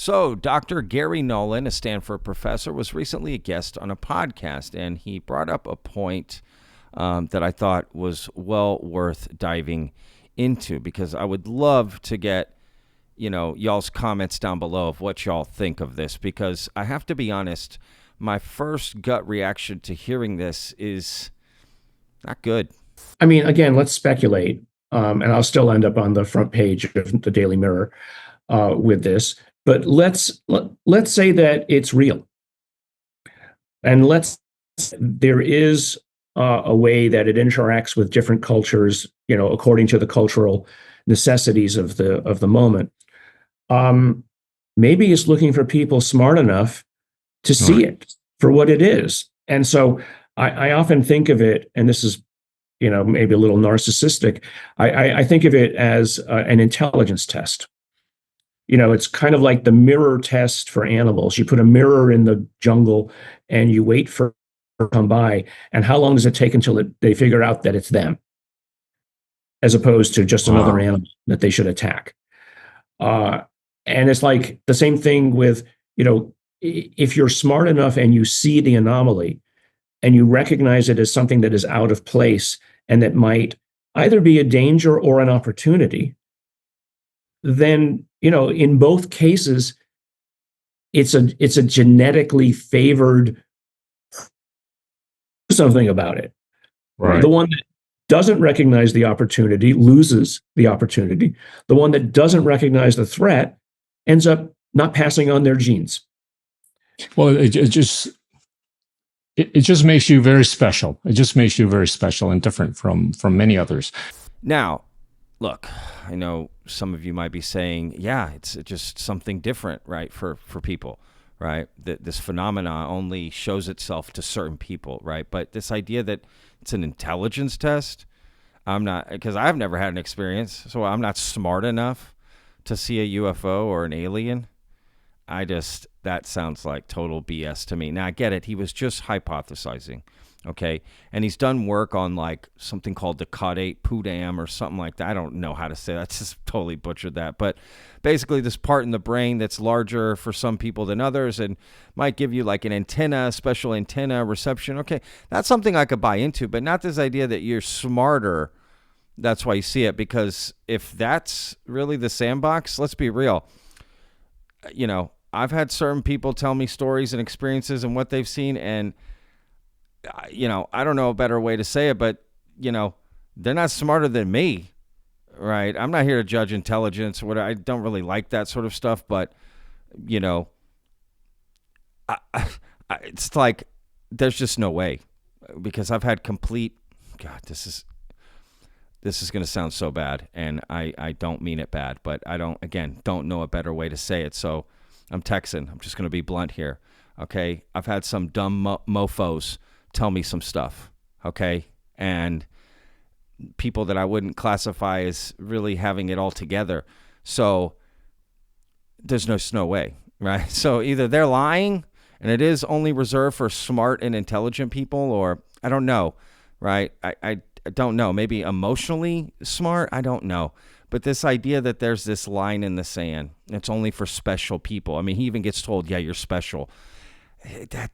So, Dr. Garry Nolan, a Stanford professor, was recently a guest on a podcast, and he brought up a point that I thought was well worth diving into, because I would love to get, y'all's comments down below of what y'all think of this, because I have to be honest, my first gut reaction to hearing this is not good. I mean, again, let's speculate, and I'll still end up on the front page of the Daily Mirror with this. But let's say that it's real, and there is a way that it interacts with different cultures, according to the cultural necessities of the moment. Maybe it's looking for people smart enough to see it for what it is. And so I often think of it, and this is, maybe a little narcissistic. I think of it as an intelligence test. It's kind of like the mirror test for animals. You put a mirror in the jungle and you wait for it to come by. And how long does it take until they figure out that it's them, as opposed to just another animal that they should attack? And it's like the same thing with, if you're smart enough and you see the anomaly and you recognize it as something that is out of place and that might either be a danger or an opportunity, then, in both cases, it's a genetically favored, something about it. Right. The one that doesn't recognize the opportunity loses the opportunity. The one that doesn't recognize the threat ends up not passing on their genes. Well, it just makes you very special. It just makes you very special and different from many others. Now, look, I know some of you might be saying, yeah, it's just something different, right, for people, right? This phenomena only shows itself to certain people, right? But this idea that it's an intelligence test, I'm not, because I've never had an experience, so I'm not smart enough to see a UFO or an alien. That sounds like total BS to me. Now, I get it. He was just hypothesizing, okay? And he's done work on like something called the caudate pudam or something like that. I don't know how to say that. I just totally butchered that. But basically this part in the brain that's larger for some people than others and might give you like an antenna, special antenna reception. Okay, that's something I could buy into, but not this idea that you're smarter. That's why you see it, because if that's really the sandbox, let's be real. I've had certain people tell me stories and experiences and what they've seen, and I don't know a better way to say it, but they're not smarter than me, right? I'm not here to judge intelligence. I don't really like that sort of stuff, but it's like there's just no way, because I've had complete. God, this is going to sound so bad, and I don't mean it bad, but I don't know a better way to say it. So I'm Texan. I'm just going to be blunt here. Okay. I've had some dumb mofos tell me some stuff. Okay. And people that I wouldn't classify as really having it all together. So there's no way, right? So either they're lying and it is only reserved for smart and intelligent people, or I don't know, right? I don't know. Maybe emotionally smart. I don't know. But this idea that there's this line in the sand, it's only for special people. I mean, he even gets told, yeah, you're special.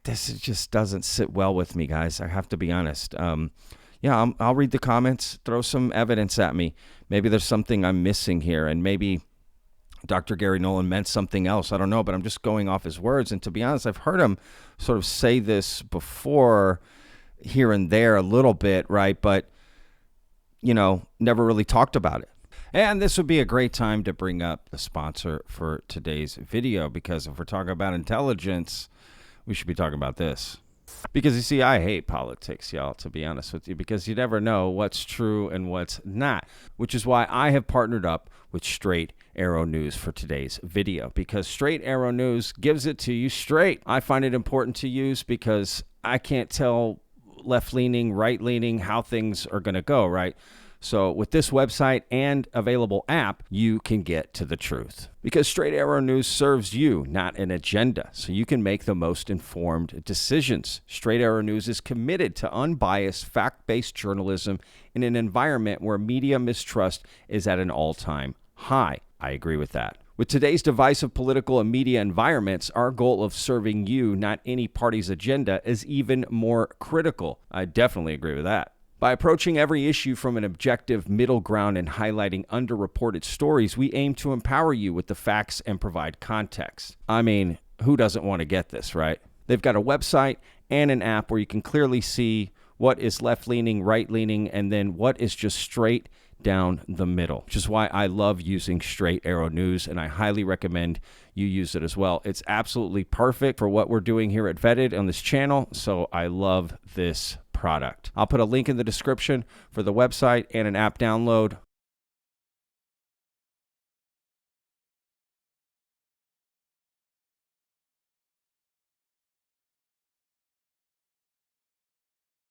This just doesn't sit well with me, guys. I have to be honest. I'll read the comments, throw some evidence at me. Maybe there's something I'm missing here, and maybe Dr. Garry Nolan meant something else. I don't know, but I'm just going off his words. And to be honest, I've heard him sort of say this before here and there a little bit, right? But, never really talked about it. And this would be a great time to bring up the sponsor for today's video, because if we're talking about intelligence, we should be talking about this. Because you see, I hate politics, y'all, to be honest with you, because you never know what's true and what's not, which is why I have partnered up with Straight Arrow News for today's video, because Straight Arrow News gives it to you straight. I find it important to use because I can't tell left-leaning, right-leaning how things are going to go, right? So with this website and available app, you can get to the truth, because Straight Arrow News serves you, not an agenda, so you can make the most informed decisions. Straight Arrow News is committed to unbiased, fact-based journalism in an environment where media mistrust is at an all-time high. I agree with that. With today's divisive political and media environments, our goal of serving you, not any party's agenda, is even more critical. I definitely agree with that. By approaching every issue from an objective middle ground and highlighting underreported stories, we aim to empower you with the facts and provide context. I mean, who doesn't want to get this, right? They've got a website and an app where you can clearly see what is left-leaning, right-leaning, and then what is just straight down the middle, which is why I love using Straight Arrow News, and I highly recommend you use it as well. It's absolutely perfect for what we're doing here at Vetted on this channel, so I love this product. I'll put a link in the description for the website and an app download.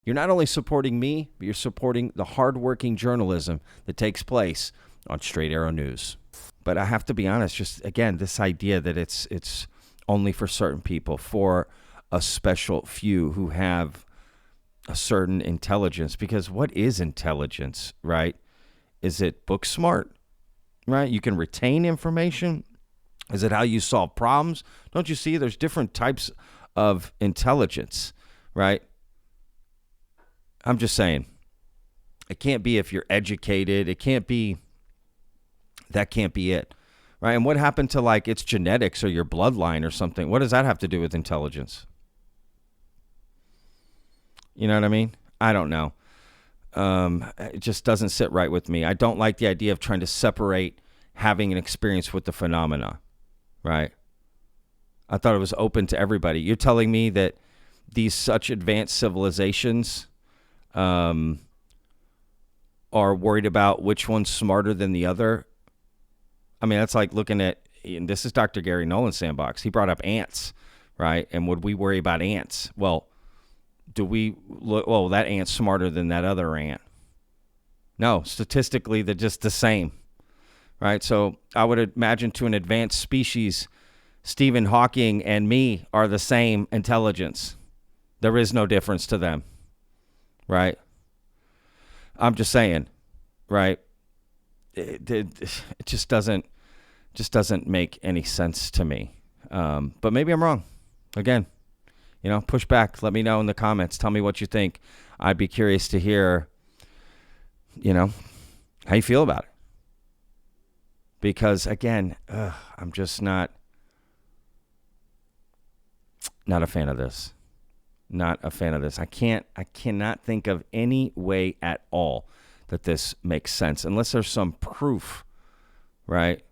You're not only supporting me, but you're supporting the hardworking journalism that takes place on Straight Arrow News. But I have to be honest, just again, this idea that it's only for certain people, for a special few who have a certain intelligence, because what is intelligence, right? Is it book smart, right? You can retain information. Is it how you solve problems? Don't you see there's different types of intelligence, right? I'm just saying, it can't be if you're educated. It can't be, that can't be it, right? And what happened to like it's genetics or your bloodline or something? What does that have to do with intelligence? You know what I mean? I don't know. It just doesn't sit right with me. I don't like the idea of trying to separate having an experience with the phenomena, right? I thought it was open to everybody. You're telling me that these such advanced civilizations are worried about which one's smarter than the other? I mean, that's like looking at, and this is Dr. Garry Nolan sandbox. He brought up ants, right? And would we worry about ants? Well, do we look, well, that ant's smarter than that other ant? No, statistically, they're just the same, right? So I would imagine to an advanced species, Stephen Hawking and me are the same intelligence. There is no difference to them, right? I'm just saying, right? It just doesn't make any sense to me. But maybe I'm wrong. Again, you know, push back. Let me know in the comments. Tell me what you think. I'd be curious to hear, you know, how you feel about it. Because again, I'm just not a fan of this. Not a fan of this. I cannot think of any way at all that this makes sense unless there's some proof, right?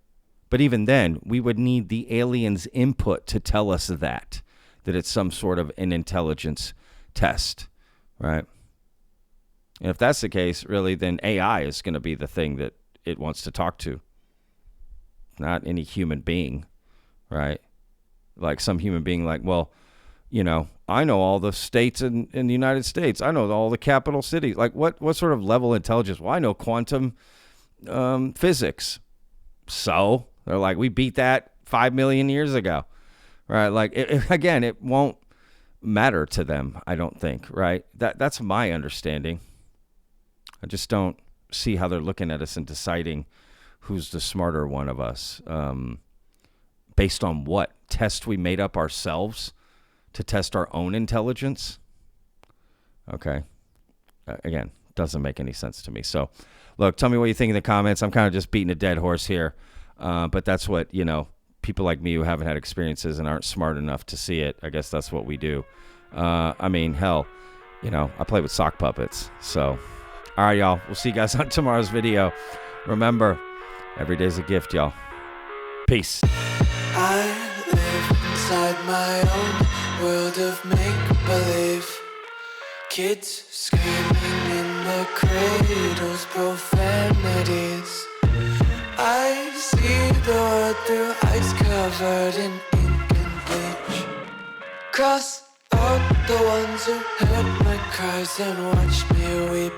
But even then, we would need the aliens' input to tell us that it's some sort of an intelligence test, right? And if that's the case, really, then AI is going to be the thing that it wants to talk to, not any human being, right? Like some human being like, well, you know, I know all the states in the United States. I know all the capital cities. Like what sort of level of intelligence? Well, I know quantum physics. So they're like, we beat that 5 million years ago, right? Like, again, it won't matter to them, I don't think, right? That's my understanding. I just don't see how they're looking at us and deciding who's the smarter one of us. Based on what? Test we made up ourselves to test our own intelligence? Okay. Again, doesn't make any sense to me. So, look, tell me what you think in the comments. I'm kind of just beating a dead horse here. But that's what, you know, people like me who haven't had experiences and aren't smart enough to see it, I guess that's what we do. I mean, hell, you know, I play with sock puppets. So, all right, y'all. We'll see you guys on tomorrow's video. Remember, every day's a gift, y'all. Peace. I live inside my own world of make-believe. Kids screaming in the cradles, profanities. I see the world through ice covered in ink and bleach. Cross out the ones who heard my cries and watched me weep.